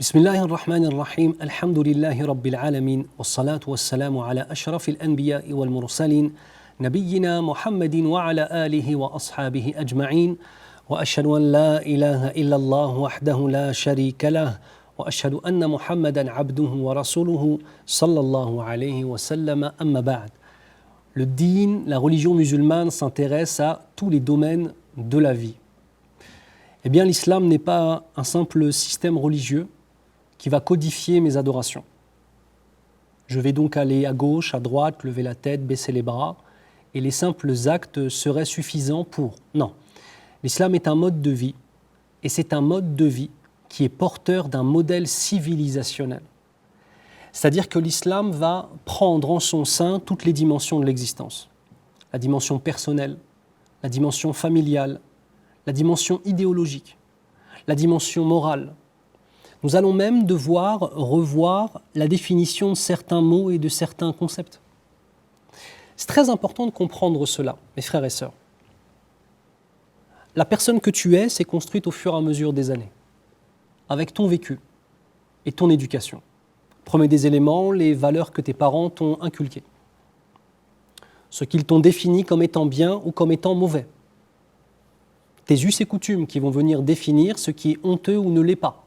بسم الله الرحمن الرحيم الحمد لله رب العالمين والصلاة والسلام على أشرف الأنبياء والمرسلين نبينا محمد وعلى آله وأصحابه أجمعين وأشهد أن لا إله إلا الله وحده لا شريك له وأشهد أن محمدا عبده ورسوله صلى الله عليه وسلم أما بعد. Le din, la religion musulmane s'intéresse à tous les domaines de la vie. Eh bien, l'islam n'est pas un simple système religieux qui va codifier mes adorations. Je vais donc aller à gauche, à droite, lever la tête, baisser les bras, et les simples actes seraient suffisants pour... Non, l'islam est un mode de vie, et c'est un mode de vie qui est porteur d'un modèle civilisationnel. C'est-à-dire que l'islam va prendre en son sein toutes les dimensions de l'existence. La dimension personnelle, la dimension familiale, la dimension idéologique, la dimension morale. Nous allons même devoir revoir la définition de certains mots et de certains concepts. C'est très important de comprendre cela, mes frères et sœurs. La personne que tu es s'est construite au fur et à mesure des années, avec ton vécu et ton éducation. Premier des éléments, les valeurs que tes parents t'ont inculquées. Ce qu'ils t'ont défini comme étant bien ou comme étant mauvais. Tes us et coutumes qui vont venir définir ce qui est honteux ou ne l'est pas.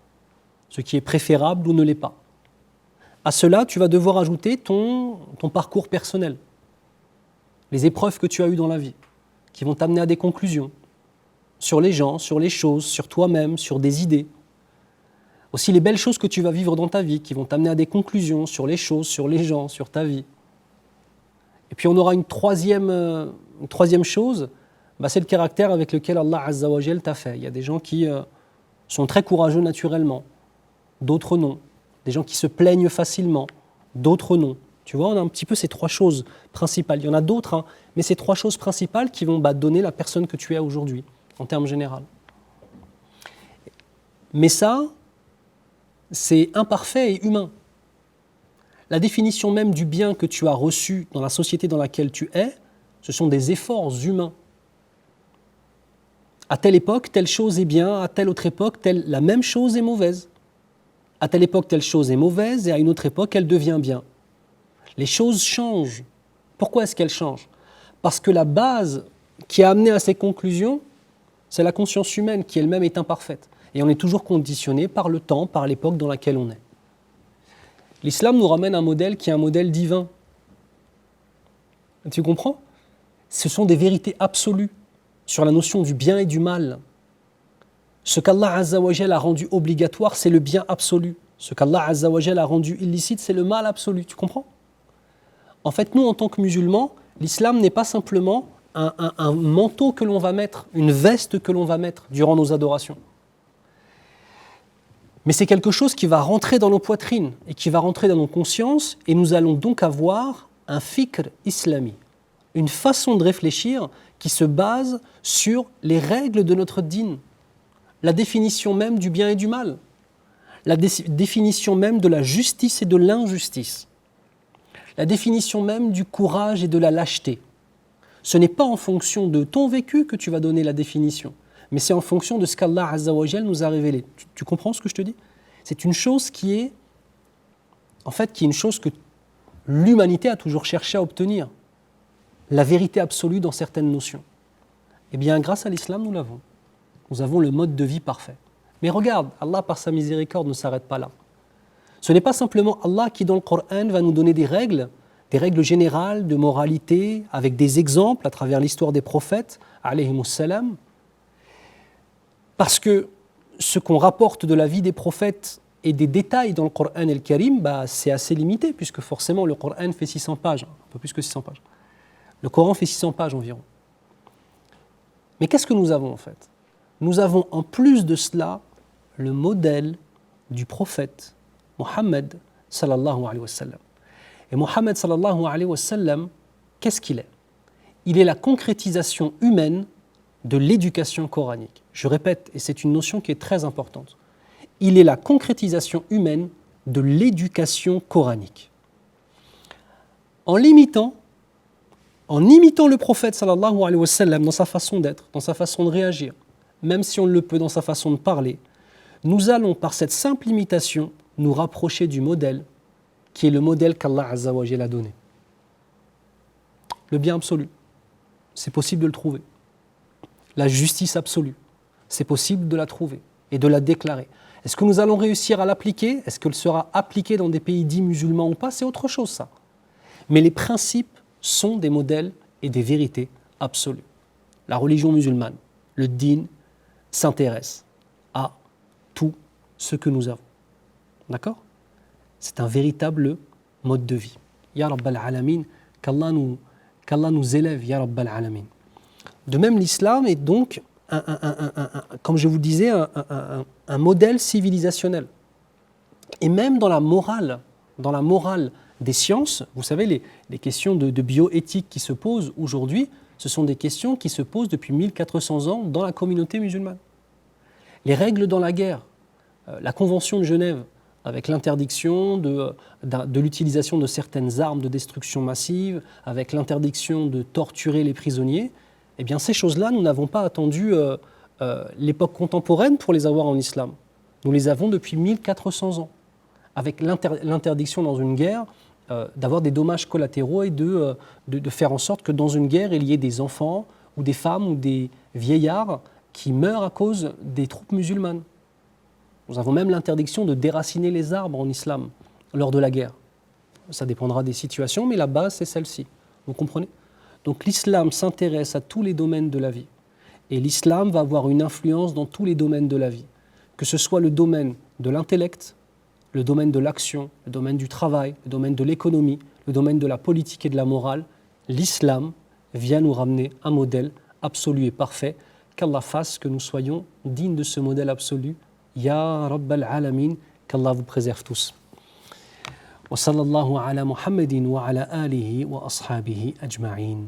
Ce qui est préférable ou ne l'est pas. À cela, tu vas devoir ajouter ton parcours personnel. Les épreuves que tu as eues dans la vie, qui vont t'amener à des conclusions sur les gens, sur les choses, sur toi-même, sur des idées. Aussi les belles choses que tu vas vivre dans ta vie, qui vont t'amener à des conclusions sur les choses, sur les gens, sur ta vie. Et puis on aura une troisième chose, c'est le caractère avec lequel Allah Azza wa Jal t'a fait. Il y a des gens qui sont très courageux naturellement, d'autres non. Des gens qui se plaignent facilement, d'autres non. Tu vois, on a un petit peu ces trois choses principales. Il y en a d'autres, mais ces trois choses principales qui vont donner la personne que tu es aujourd'hui, en termes généraux. Mais ça, c'est imparfait et humain. La définition même du bien que tu as reçu dans la société dans laquelle tu es, ce sont des efforts humains. À telle époque, telle chose est bien, à telle autre époque, la même chose est mauvaise. À telle époque, telle chose est mauvaise, et à une autre époque, elle devient bien. Les choses changent. Pourquoi est-ce qu'elles changent ? Parce que la base qui a amené à ces conclusions, c'est la conscience humaine qui elle-même est imparfaite. Et on est toujours conditionné par le temps, par l'époque dans laquelle on est. L'islam nous ramène un modèle qui est un modèle divin. Tu comprends ? Ce sont des vérités absolues sur la notion du bien et du mal. Ce qu'Allah Azza wa Jal a rendu obligatoire, c'est le bien absolu. Ce qu'Allah Azza wa Jal a rendu illicite, c'est le mal absolu. Tu comprends ? En fait, nous, en tant que musulmans, l'islam n'est pas simplement un manteau que l'on va mettre, une veste que l'on va mettre durant nos adorations. Mais c'est quelque chose qui va rentrer dans nos poitrines et qui va rentrer dans nos consciences, et nous allons donc avoir un fikr islami, une façon de réfléchir qui se base sur les règles de notre din, la définition même du bien et du mal, la définition même de la justice et de l'injustice, la définition même du courage et de la lâcheté. Ce n'est pas en fonction de ton vécu que tu vas donner la définition, mais c'est en fonction de ce qu'Allah Azza wa Jal nous a révélé. Tu comprends ce que je te dis ? C'est une chose qui est une chose que l'humanité a toujours cherché à obtenir. La vérité absolue dans certaines notions. Eh bien, grâce à l'islam, nous l'avons. Nous avons le mode de vie parfait. Mais regarde, Allah, par sa miséricorde, ne s'arrête pas là. Ce n'est pas simplement Allah qui, dans le Coran, va nous donner des règles générales de moralité, avec des exemples à travers l'histoire des prophètes, alayhimus salam. Parce que ce qu'on rapporte de la vie des prophètes et des détails dans le Coran el-Karim, c'est assez limité, puisque forcément le Coran fait 600 pages, un peu plus que 600 pages. Le Coran fait 600 pages environ. Mais qu'est-ce que nous avons en fait ? Nous avons en plus de cela le modèle du prophète Mohammed sallallahu alayhi wa sallam. Et Mohammed sallallahu alayhi wa sallam, qu'est-ce qu'il est ? Il est la concrétisation humaine de l'éducation coranique. Je répète, et c'est une notion qui est très importante. Il est la concrétisation humaine de l'éducation coranique. En imitant le prophète sallallahu alayhi wa sallam dans sa façon d'être, dans sa façon de réagir, même si on le peut dans sa façon de parler, nous allons par cette simple imitation nous rapprocher du modèle qui est le modèle qu'Allah Azza wa Jalla a donné. Le bien absolu, c'est possible de le trouver. La justice absolue, c'est possible de la trouver et de la déclarer. Est-ce que nous allons réussir à l'appliquer? Est-ce qu'elle sera appliquée dans des pays dits musulmans ou pas? C'est autre chose ça. Mais les principes sont des modèles et des vérités absolues. La religion musulmane, le din, s'intéresse à tout ce que nous avons. D'accord? C'est un véritable mode de vie. Ya Rabbal Alamin, qu'Allah nous élève, Ya Rabbal Alamin. De même, l'islam est donc, comme je vous disais, un modèle civilisationnel. Et même dans la morale des sciences, vous savez, les questions de bioéthique qui se posent aujourd'hui, ce sont des questions qui se posent depuis 1400 ans dans la communauté musulmane. Les règles dans la guerre, la Convention de Genève, avec l'interdiction de l'utilisation de certaines armes de destruction massive, avec l'interdiction de torturer les prisonniers, eh bien ces choses-là, nous n'avons pas attendu l'époque contemporaine pour les avoir en islam. Nous les avons depuis 1400 ans, avec l'interdiction dans une guerre d'avoir des dommages collatéraux et de faire en sorte que dans une guerre, il y ait des enfants ou des femmes ou des vieillards qui meurent à cause des troupes musulmanes. Nous avons même l'interdiction de déraciner les arbres en islam lors de la guerre. Ça dépendra des situations, mais la base, c'est celle-ci. Vous comprenez? Donc l'islam s'intéresse à tous les domaines de la vie. Et l'islam va avoir une influence dans tous les domaines de la vie. Que ce soit le domaine de l'intellect, le domaine de l'action, le domaine du travail, le domaine de l'économie, le domaine de la politique et de la morale, l'islam vient nous ramener un modèle absolu et parfait. Qu'Allah fasse que nous soyons dignes de ce modèle absolu. Ya Rabbal Alamin, qu'Allah vous préserve tous. Wa sallallahu ala Muhammadin wa ala alihi wa ashabihi ajma'in.